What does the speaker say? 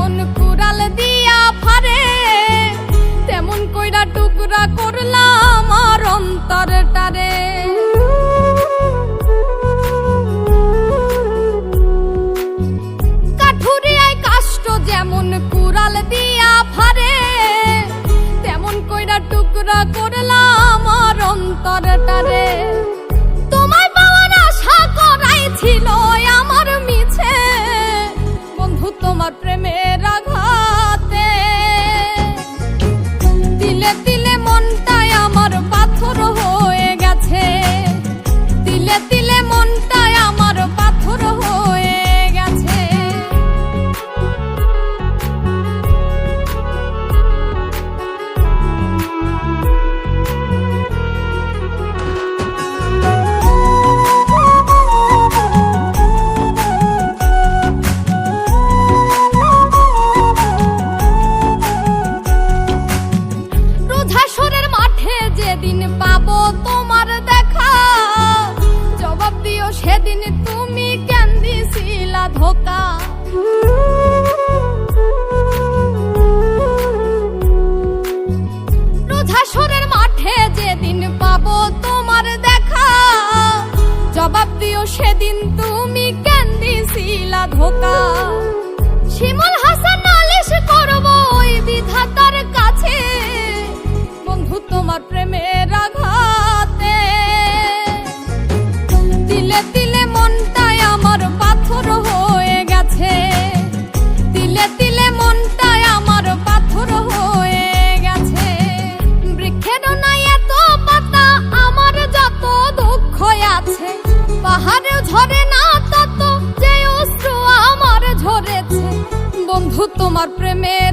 যেমন কুড়াল দিয়া ফারে, তেমন কইরা টুকরা করলাম আমার অন্তরটারে। কাঠুরিয়ায় কাষ্ট যেমন কুড়াল দিয়া ফারে, তেমন কইরা টুকরা করলাম আমার অন্তরটারে। তোমায় পাওয়ার আশা করাই ছিল আমার মিছে, বন্ধু তোমার প্রেমের আঘাতে। তিলে তিলে মনটাই আমার পাথর হয়ে গেছে, তিলে তিলে মনটাই আমার পাথর হয়ে গেছে। যেদিন পাবো তোমার দেখা, জবাব দিও সেদিন তুমি কেন দিছিলা ধোকা। রোজাসরের মাঠে যেদিন পাবো তোমার দেখা, জবাব দিও সেদিন তুমি কেন দিছিলা ধোকা। শিমুল হাসান নালিশ করবো ওই বিধাতার কাছে, বন্ধু তোমার প্রেমের আঘাতে। তিলে তিলে মনটাই আমার পাথর হয়ে গেছে, তিলে তিলে মনটাই আমার পাথর হয়ে গেছে। বৃক্ষেরও নাই এত পাতা আমার যত দুঃখ আছে, পাহাড়েও ঝরে না তত যে অশ্রু আমার ঝরেছে, বন্ধু তোমার প্রেমের